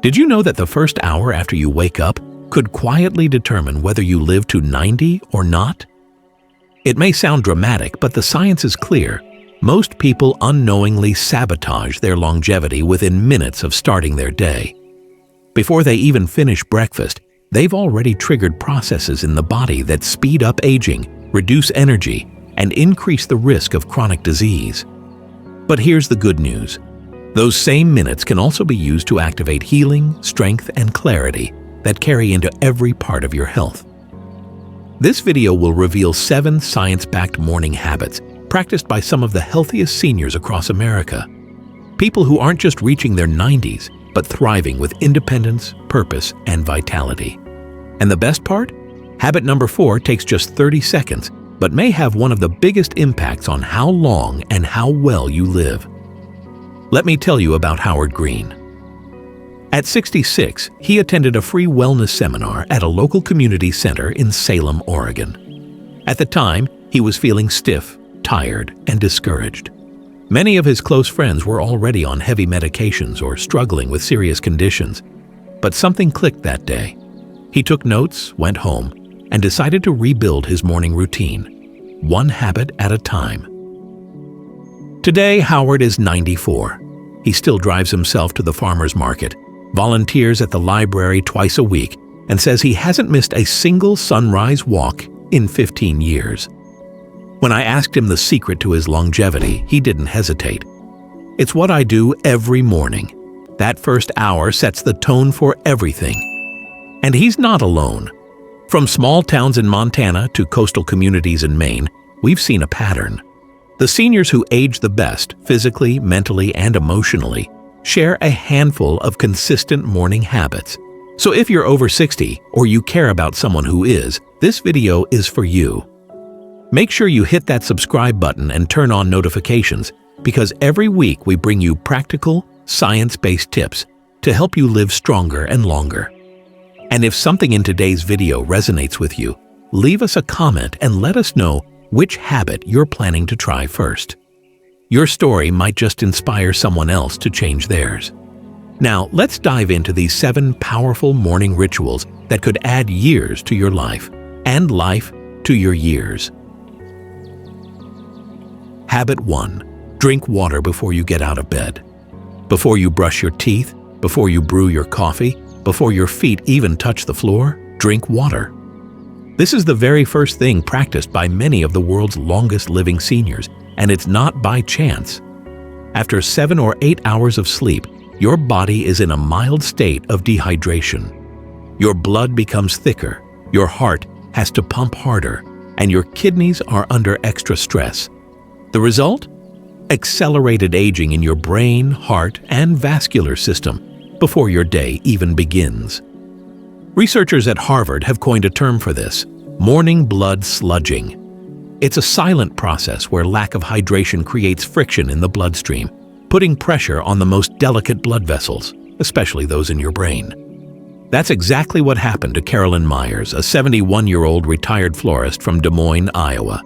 Did you know that the first hour after you wake up could quietly determine whether you live to 90 or not? It may sound dramatic, but the science is clear. Most people unknowingly sabotage their longevity within minutes of starting their day. Before they even finish breakfast, they've already triggered processes in the body that speed up aging, reduce energy, and increase the risk of chronic disease. But here's the good news. Those same minutes can also be used to activate healing, strength, and clarity that carry into every part of your health. This video will reveal 7 science-backed morning habits practiced by some of the healthiest seniors across America. People who aren't just reaching their 90s, but thriving with independence, purpose, and vitality. And the best part? Habit number 4 takes just 30 seconds, but may have one of the biggest impacts on how long and how well you live. Let me tell you about Howard Greene. At 66, he attended a free wellness seminar at a local community center in Salem, Oregon. At the time, he was feeling stiff, tired, and discouraged. Many of his close friends were already on heavy medications or struggling with serious conditions. But something clicked that day. He took notes, went home, and decided to rebuild his morning routine, one habit at a time. Today, Howard is 94. He still drives himself to the farmer's market, volunteers at the library twice a week, and says he hasn't missed a single sunrise walk in 15 years. When I asked him the secret to his longevity, he didn't hesitate. It's what I do every morning. That first hour sets the tone for everything. And he's not alone. From small towns in Montana to coastal communities in Maine, we've seen a pattern. The seniors who age the best, physically, mentally, and emotionally, share a handful of consistent morning habits. So if you're over 60 or you care about someone who is, this video is for you. Make sure you hit that subscribe button and turn on notifications, because every week we bring you practical, science-based tips to help you live stronger and longer. And if something in today's video resonates with you, leave us a comment and let us know which habit you're planning to try first. Your story might just inspire someone else to change theirs. Now, let's dive into these 7 powerful morning rituals that could add years to your life and life to your years. Habit 1. Drink water before you get out of bed. Before you brush your teeth, before you brew your coffee, before your feet even touch the floor, drink water. This is the very first thing practiced by many of the world's longest living seniors, and it's not by chance. After 7 or 8 hours of sleep, your body is in a mild state of dehydration. Your blood becomes thicker, your heart has to pump harder, and your kidneys are under extra stress. The result? Accelerated aging in your brain, heart, and vascular system before your day even begins. Researchers at Harvard have coined a term for this: morning blood sludging. It's a silent process where lack of hydration creates friction in the bloodstream, putting pressure on the most delicate blood vessels, especially those in your brain. That's exactly what happened to Carolyn Myers, a 71-year-old retired florist from Des Moines, Iowa.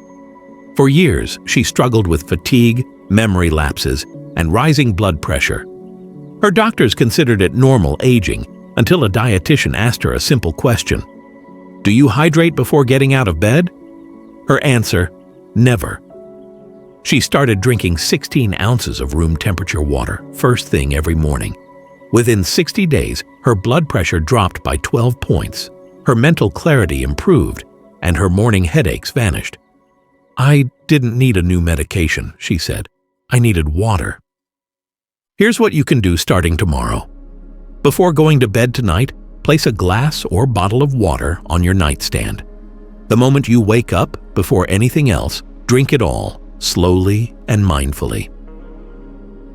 For years, she struggled with fatigue, memory lapses, and rising blood pressure. Her doctors considered it normal aging until a dietitian asked her a simple question: "Do you hydrate before getting out of bed?" Her answer: never. She started drinking 16 ounces of room temperature water first thing every morning. Within 60 days, her blood pressure dropped by 12 points, her mental clarity improved, and her morning headaches vanished. "I didn't need a new medication," she said. "I needed water." Here's what you can do starting tomorrow. Before going to bed tonight, place a glass or bottle of water on your nightstand. The moment you wake up, before anything else, drink it all, slowly and mindfully.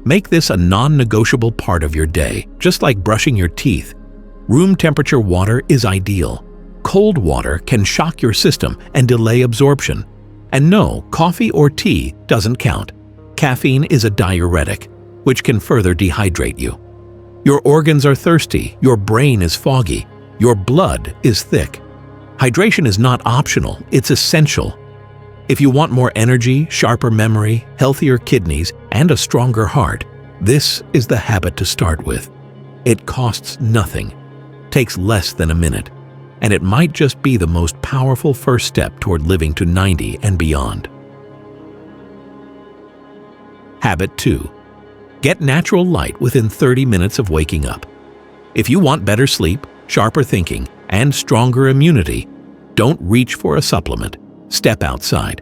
Make this a non-negotiable part of your day, just like brushing your teeth. Room temperature water is ideal. Cold water can shock your system and delay absorption. And no, coffee or tea doesn't count. Caffeine is a diuretic, which can further dehydrate you. Your organs are thirsty, your brain is foggy, your blood is thick. Hydration is not optional, it's essential. If you want more energy, sharper memory, healthier kidneys, and a stronger heart, this is the habit to start with. It costs nothing, takes less than a minute, and it might just be the most powerful first step toward living to 90 and beyond. Habit 2. Get natural light within 30 minutes of waking up. If you want better sleep, sharper thinking, and stronger immunity, don't reach for a supplement. Step outside.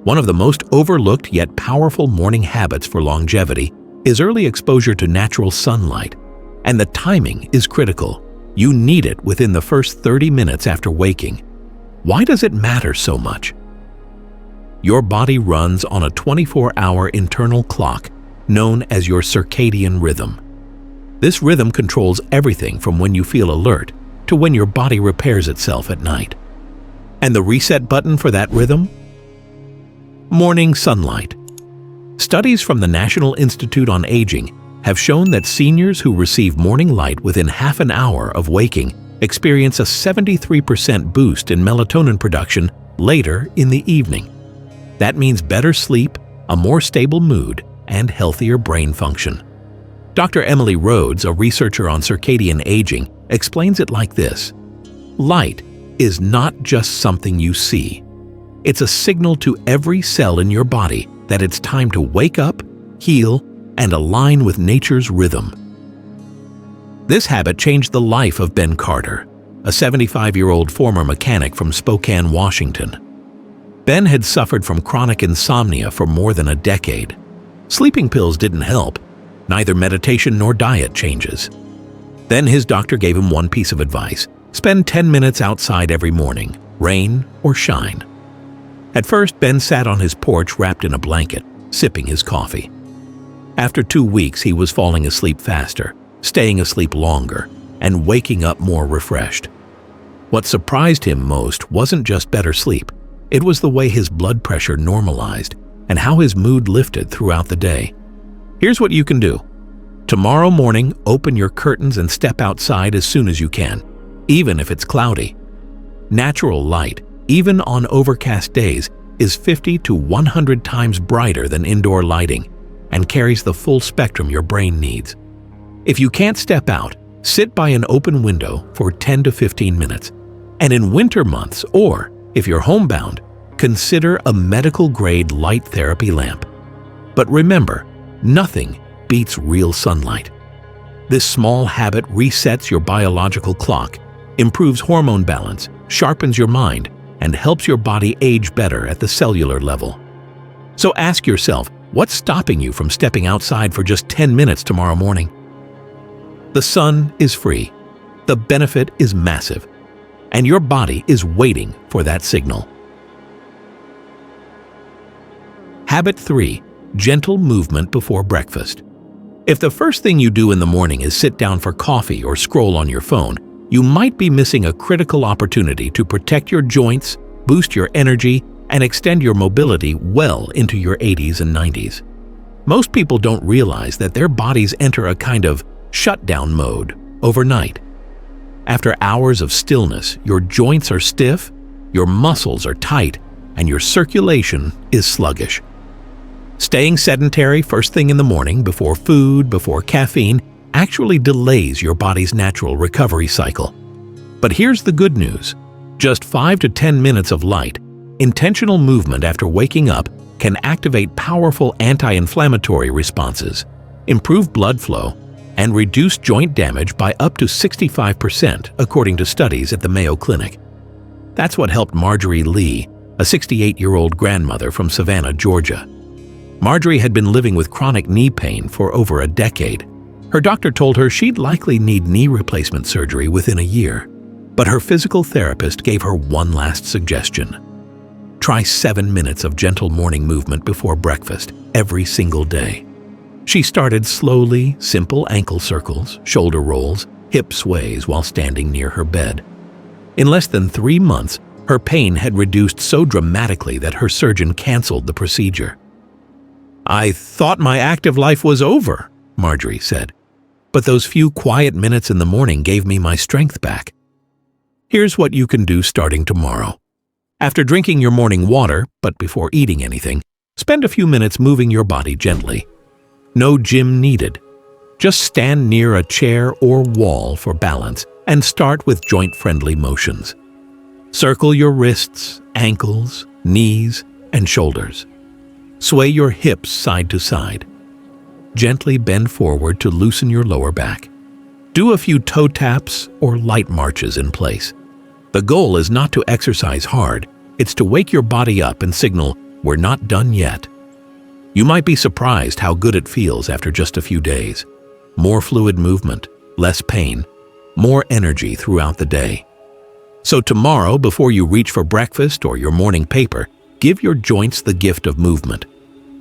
One of the most overlooked yet powerful morning habits for longevity is early exposure to natural sunlight. And the timing is critical. You need it within the first 30 minutes after waking. Why does it matter so much? Your body runs on a 24-hour internal clock known as your circadian rhythm. This rhythm controls everything from when you feel alert to when your body repairs itself at night. And the reset button for that rhythm? Morning sunlight. Studies from the National Institute on Aging have shown that seniors who receive morning light within half an hour of waking experience a 73% boost in melatonin production later in the evening. That means better sleep, a more stable mood, and healthier brain function. Dr. Emily Rhodes, a researcher on circadian aging, explains it like this. Light is not just something you see. It's a signal to every cell in your body that it's time to wake up, heal, and align with nature's rhythm. This habit changed the life of Ben Carter, a 75-year-old former mechanic from Spokane, Washington. Ben had suffered from chronic insomnia for more than a decade. Sleeping pills didn't help, neither meditation nor diet changes. Then his doctor gave him one piece of advice: spend 10 minutes outside every morning, rain or shine. At first, Ben sat on his porch wrapped in a blanket, sipping his coffee. After 2 weeks, he was falling asleep faster, staying asleep longer, and waking up more refreshed. What surprised him most wasn't just better sleep. It was the way his blood pressure normalized and how his mood lifted throughout the day. Here's what you can do. Tomorrow morning, open your curtains and step outside as soon as you can, even if it's cloudy. Natural light, even on overcast days, is 50 to 100 times brighter than indoor lighting and carries the full spectrum your brain needs. If you can't step out, sit by an open window for 10 to 15 minutes. And in winter months, or if you're homebound, consider a medical-grade light therapy lamp. But remember, nothing beats real sunlight. This small habit resets your biological clock, improves hormone balance, sharpens your mind, and helps your body age better at the cellular level. So ask yourself, what's stopping you from stepping outside for just 10 minutes tomorrow morning? The sun is free. The benefit is massive. And your body is waiting for that signal. Habit 3. Gentle movement before breakfast. If the first thing you do in the morning is sit down for coffee or scroll on your phone, you might be missing a critical opportunity to protect your joints, boost your energy, and extend your mobility well into your 80s and 90s. Most people don't realize that their bodies enter a kind of shutdown mode overnight. After hours of stillness, your joints are stiff, your muscles are tight, and your circulation is sluggish. Staying sedentary first thing in the morning, before food, before caffeine, actually delays your body's natural recovery cycle. But here's the good news. Just 5 to 10 minutes of light, intentional movement after waking up can activate powerful anti-inflammatory responses, improve blood flow, and reduce joint damage by up to 65%, according to studies at the Mayo Clinic. That's what helped Marjorie Lee, a 68-year-old grandmother from Savannah, Georgia. Marjorie had been living with chronic knee pain for over a decade. Her doctor told her she'd likely need knee replacement surgery within a year. But her physical therapist gave her one last suggestion. Try 7 minutes of gentle morning movement before breakfast every single day. She started slowly, simple ankle circles, shoulder rolls, hip sways while standing near her bed. In less than 3 months, her pain had reduced so dramatically that her surgeon canceled the procedure. "I thought my active life was over," Marjorie said. "But those few quiet minutes in the morning gave me my strength back." Here's what you can do starting tomorrow. After drinking your morning water, but before eating anything, spend a few minutes moving your body gently. No gym needed. Just stand near a chair or wall for balance and start with joint-friendly motions. Circle your wrists, ankles, knees, and shoulders. Sway your hips side to side. Gently bend forward to loosen your lower back. Do a few toe taps or light marches in place. The goal is not to exercise hard, it's to wake your body up and signal, "We're not done yet." You might be surprised how good it feels after just a few days. More fluid movement, less pain, more energy throughout the day. So tomorrow, before you reach for breakfast or your morning paper, give your joints the gift of movement.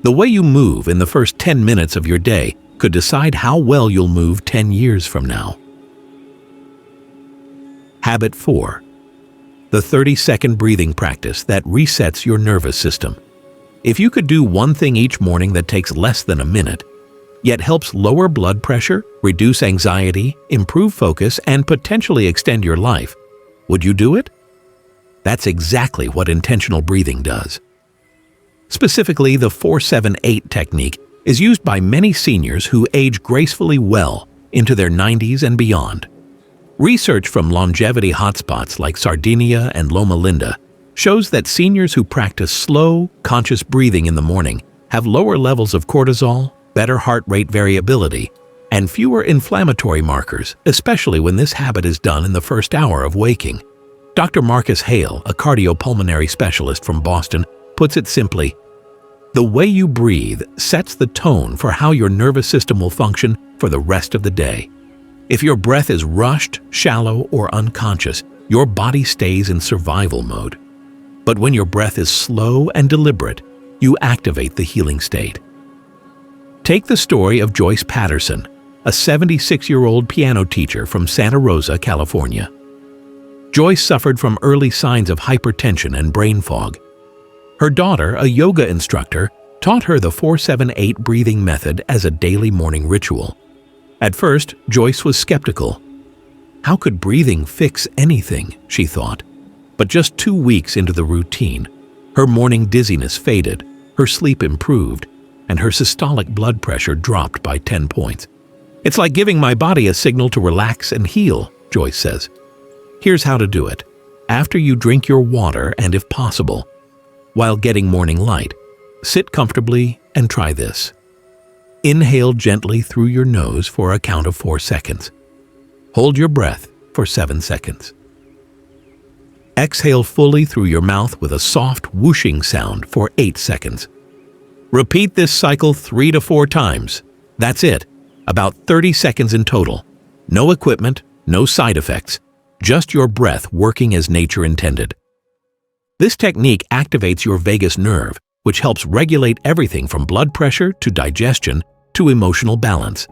The way you move in the first 10 minutes of your day could decide how well you'll move 10 years from now. Habit 4. The 30-second breathing practice that resets your nervous system. If you could do one thing each morning that takes less than a minute, yet helps lower blood pressure, reduce anxiety, improve focus, and potentially extend your life, would you do it? That's exactly what intentional breathing does. Specifically, the 4-7-8 technique is used by many seniors who age gracefully well into their 90s and beyond. Research from longevity hotspots like Sardinia and Loma Linda shows that seniors who practice slow, conscious breathing in the morning have lower levels of cortisol, better heart rate variability, and fewer inflammatory markers, especially when this habit is done in the first hour of waking. Dr. Marcus Hale, a cardiopulmonary specialist from Boston, puts it simply, "The way you breathe sets the tone for how your nervous system will function for the rest of the day. If your breath is rushed, shallow, or unconscious, your body stays in survival mode. But when your breath is slow and deliberate, you activate the healing state." Take the story of Joyce Patterson, a 76-year-old piano teacher from Santa Rosa, California. Joyce suffered from early signs of hypertension and brain fog. Her daughter, a yoga instructor, taught her the 4-7-8 breathing method as a daily morning ritual. At first, Joyce was skeptical. How could breathing fix anything, she thought. But just 2 weeks into the routine, her morning dizziness faded, her sleep improved, and her systolic blood pressure dropped by 10 points. "It's like giving my body a signal to relax and heal," Joyce says. Here's how to do it. After you drink your water, and if possible, while getting morning light, sit comfortably and try this. Inhale gently through your nose for a count of 4 seconds. Hold your breath for 7 seconds. Exhale fully through your mouth with a soft whooshing sound for 8 seconds. Repeat this cycle 3 to 4 times. That's it, about 30 seconds in total. No equipment, no side effects, just your breath working as nature intended. This technique activates your vagus nerve, which helps regulate everything from blood pressure to digestion to emotional balance.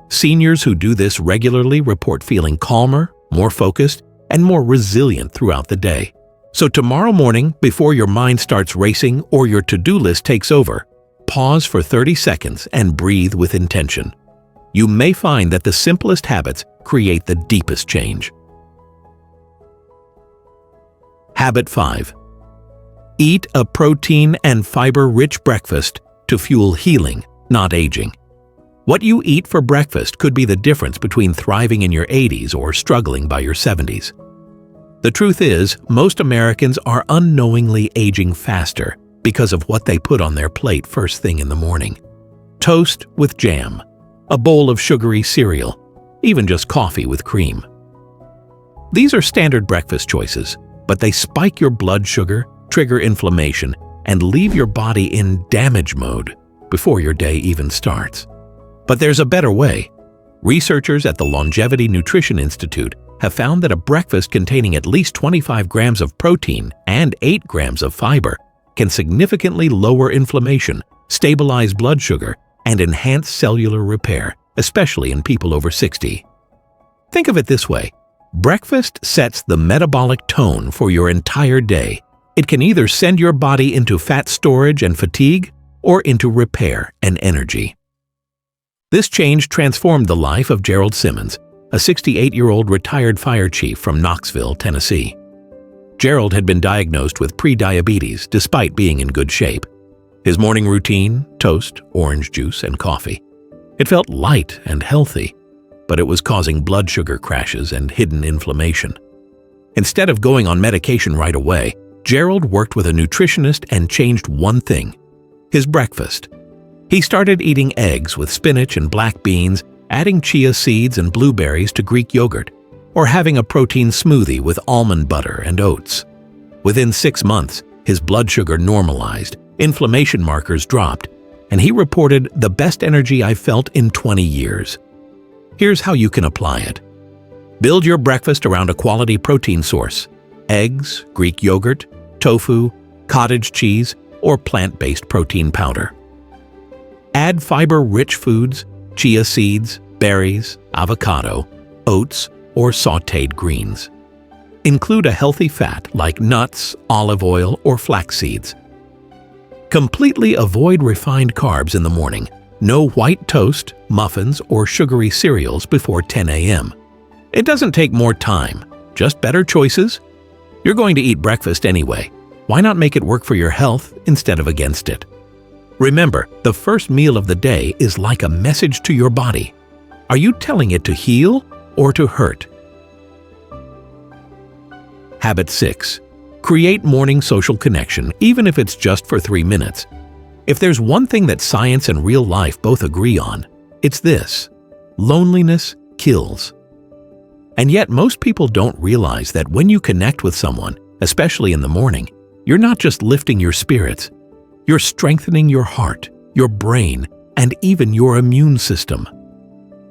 Seniors who do this regularly report feeling calmer, more focused, and more resilient throughout the day. So tomorrow morning, before your mind starts racing or your to-do list takes over, pause for 30 seconds and breathe with intention. You may find that the simplest habits create the deepest change. Habit 5. Eat a protein and fiber-rich breakfast to fuel healing, not aging. What you eat for breakfast could be the difference between thriving in your 80s or struggling by your 70s. The truth is, most Americans are unknowingly aging faster because of what they put on their plate first thing in the morning. Toast with jam, a bowl of sugary cereal, even just coffee with cream. These are standard breakfast choices, but they spike your blood sugar, trigger inflammation, and leave your body in damage mode before your day even starts. But there's a better way. Researchers at the Longevity Nutrition Institute have found that a breakfast containing at least 25 grams of protein and 8 grams of fiber can significantly lower inflammation, stabilize blood sugar, and enhance cellular repair, especially in people over 60. Think of it this way. Breakfast sets the metabolic tone for your entire day. It can either send your body into fat storage and fatigue, or into repair and energy. This change transformed the life of Gerald Simmons, a 68-year-old retired fire chief from Knoxville, Tennessee. Gerald had been diagnosed with pre-diabetes despite being in good shape. His morning routine, toast, orange juice, and coffee. It felt light and healthy, but it was causing blood sugar crashes and hidden inflammation. Instead of going on medication right away, Gerald worked with a nutritionist and changed one thing: his breakfast. He started eating eggs with spinach and black beans, adding chia seeds and blueberries to Greek yogurt, or having a protein smoothie with almond butter and oats. Within 6 months, his blood sugar normalized, inflammation markers dropped, and he reported the best energy I've felt in 20 years. Here's how you can apply it. Build your breakfast around a quality protein source: eggs, Greek yogurt, tofu, cottage cheese, or plant-based protein powder. Add fiber-rich foods, chia seeds, berries, avocado, oats, or sautéed greens. Include a healthy fat like nuts, olive oil, or flax seeds. Completely avoid refined carbs in the morning. No white toast, muffins, or sugary cereals before 10 a.m. It doesn't take more time, just better choices. You're going to eat breakfast anyway. Why not make it work for your health instead of against it? Remember, the first meal of the day is like a message to your body. Are you telling it to heal or to hurt? Habit 6. Create morning social connection, even if it's just for 3 minutes. If there's one thing that science and real life both agree on, it's this: loneliness kills. And yet most people don't realize that when you connect with someone, especially in the morning, you're not just lifting your spirits, you're strengthening your heart, your brain, and even your immune system.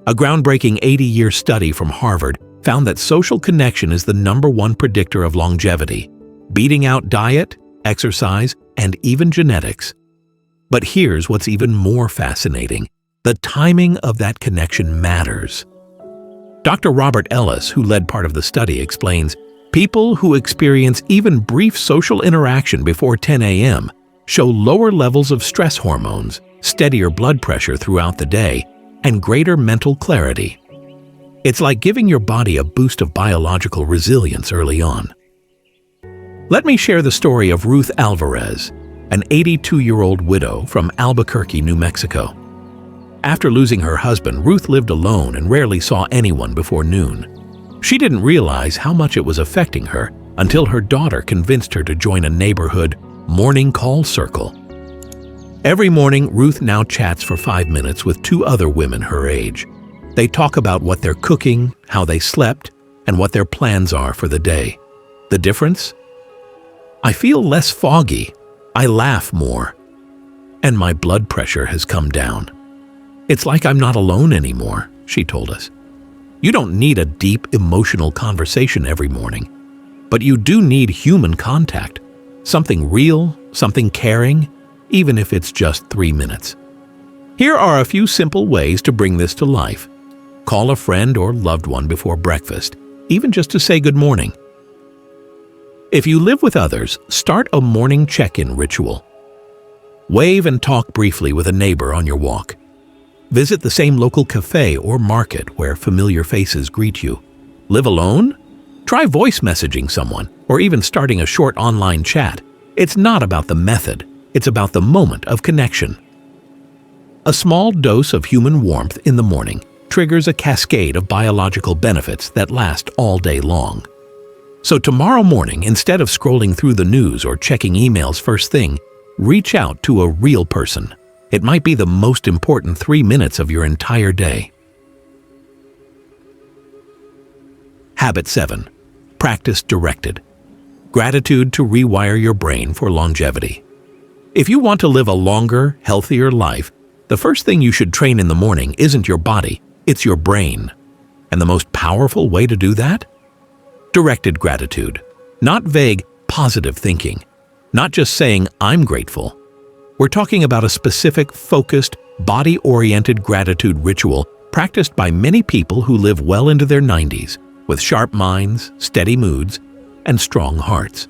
A groundbreaking 80-year study from Harvard found that social connection is the #1 predictor of longevity, beating out diet, exercise, and even genetics. But here's what's even more fascinating: the timing of that connection matters. Dr. Robert Ellis, who led part of the study, explains, people who experience even brief social interaction before 10 a.m. show lower levels of stress hormones, steadier blood pressure throughout the day, and greater mental clarity. It's like giving your body a boost of biological resilience early on. Let me share the story of Ruth Alvarez, an 82-year-old widow from Albuquerque, New Mexico. After losing her husband, Ruth lived alone and rarely saw anyone before noon. She didn't realize how much it was affecting her until her daughter convinced her to join a neighborhood morning call circle. Every morning, Ruth now chats for 5 minutes with 2 other women her age. They talk about what they're cooking, how they slept, and what their plans are for the day. The difference? I feel less foggy, I laugh more, and my blood pressure has come down. It's like I'm not alone anymore, she told us. You don't need a deep emotional conversation every morning, but you do need human contact, something real, something caring, even if it's just 3 minutes. Here are a few simple ways to bring this to life. Call a friend or loved one before breakfast, even just to say good morning. If you live with others, start a morning check-in ritual. Wave and talk briefly with a neighbor on your walk. Visit the same local cafe or market where familiar faces greet you. Live alone? Try voice messaging someone or even starting a short online chat. It's not about the method, it's about the moment of connection. A small dose of human warmth in the morning triggers a cascade of biological benefits that last all day long. So tomorrow morning, instead of scrolling through the news or checking emails first thing, reach out to a real person. It might be the most important 3 minutes of your entire day. Habit 7. Practice directed. Gratitude to rewire your brain for longevity. If you want to live a longer, healthier life, the first thing you should train in the morning isn't your body, it's your brain. And the most powerful way to do that? Directed gratitude. Not vague, positive thinking. Not just saying, I'm grateful. We're talking about a specific, focused, body-oriented gratitude ritual practiced by many people who live well into their 90s, with sharp minds, steady moods, and strong hearts.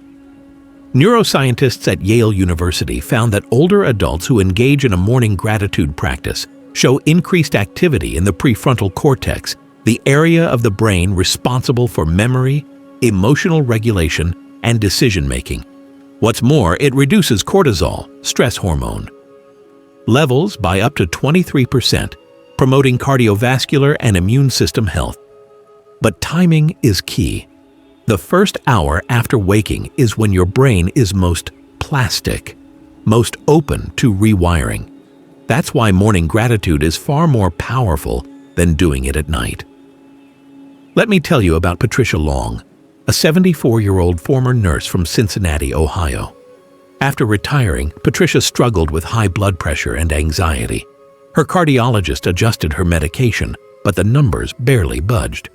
Neuroscientists at Yale University found that older adults who engage in a morning gratitude practice show increased activity in the prefrontal cortex, the area of the brain responsible for memory, emotional regulation, and decision-making. What's more, it reduces cortisol, stress hormone, levels by up to 23%, promoting cardiovascular and immune system health. But timing is key. The first hour after waking is when your brain is most plastic, most open to rewiring. That's why morning gratitude is far more powerful than doing it at night. Let me tell you about Patricia Long, a 74-year-old former nurse from Cincinnati, Ohio. After retiring, Patricia struggled with high blood pressure and anxiety. Her cardiologist adjusted her medication, but the numbers barely budged.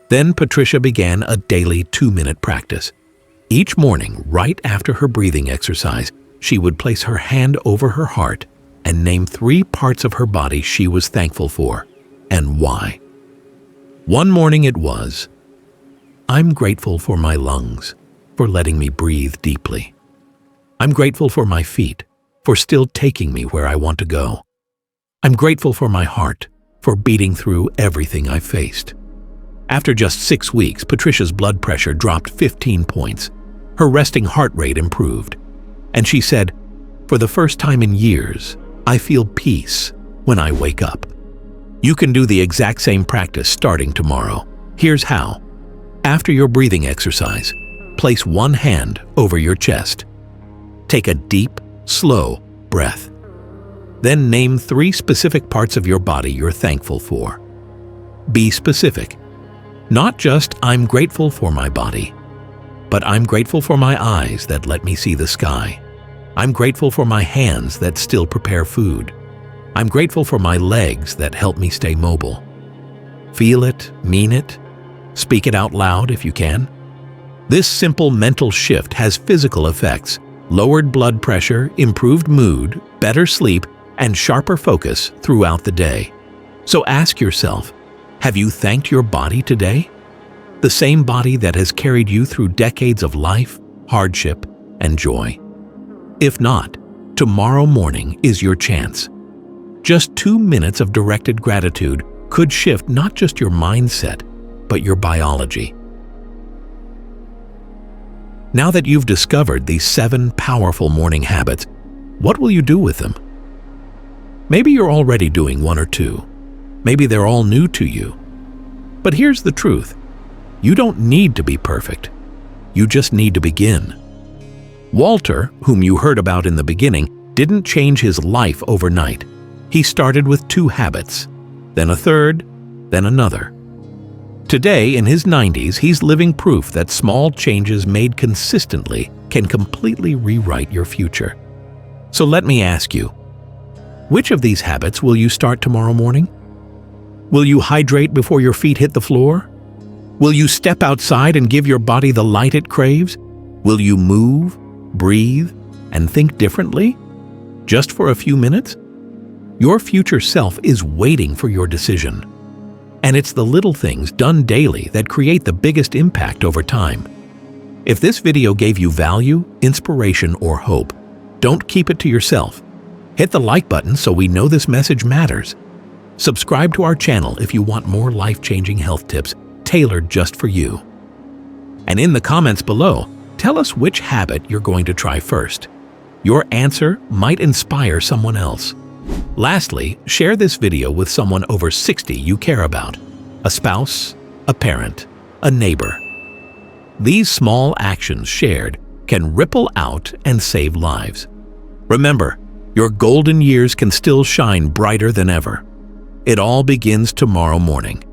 Then Patricia began a daily 2-minute practice. Each morning, right after her breathing exercise, she would place her hand over her heart and name 3 parts of her body she was thankful for, and why. One morning it was, "I'm grateful for my lungs, for letting me breathe deeply. I'm grateful for my feet, for still taking me where I want to go. I'm grateful for my heart, for beating through everything I faced." After just 6 weeks, Patricia's blood pressure dropped 15 points. Her resting heart rate improved. And she said, "For the first time in years, I feel peace when I wake up." You can do the exact same practice starting tomorrow. Here's how. After your breathing exercise, place one hand over your chest. Take a deep, slow breath. Then name 3 specific parts of your body you're thankful for. Be specific. Not just, "I'm grateful for my body," but "I'm grateful for my eyes that let me see the sky. I'm grateful for my hands that still prepare food. I'm grateful for my legs that help me stay mobile." Feel it, mean it, speak it out loud if you can. This simple mental shift has physical effects: lowered blood pressure, improved mood, better sleep, and sharper focus throughout the day. So ask yourself, have you thanked your body today? The same body that has carried you through decades of life, hardship, and joy. If not, tomorrow morning is your chance. Just 2 minutes of directed gratitude could shift not just your mindset, but your biology. Now that you've discovered these 7 powerful morning habits, what will you do with them? Maybe you're already doing 1 or 2. Maybe they're all new to you. But here's the truth. You don't need to be perfect. You just need to begin. Walter, whom you heard about in the beginning, didn't change his life overnight. He started with 2 habits, then a 3rd, then another. Today, in his 90s, he's living proof that small changes made consistently can completely rewrite your future. So let me ask you, which of these habits will you start tomorrow morning? Will you hydrate before your feet hit the floor? Will you step outside and give your body the light it craves? Will you move, breathe, and think differently? Just for a few minutes? Your future self is waiting for your decision. And it's the little things done daily that create the biggest impact over time. If this video gave you value, inspiration, or hope, don't keep it to yourself. Hit the like button so we know this message matters. Subscribe to our channel if you want more life-changing health tips tailored just for you. And in the comments below, tell us which habit you're going to try first. Your answer might inspire someone else. Lastly, share this video with someone over 60 you care about, a spouse, a parent, a neighbor. These small actions shared can ripple out and save lives. Remember, your golden years can still shine brighter than ever. It all begins tomorrow morning.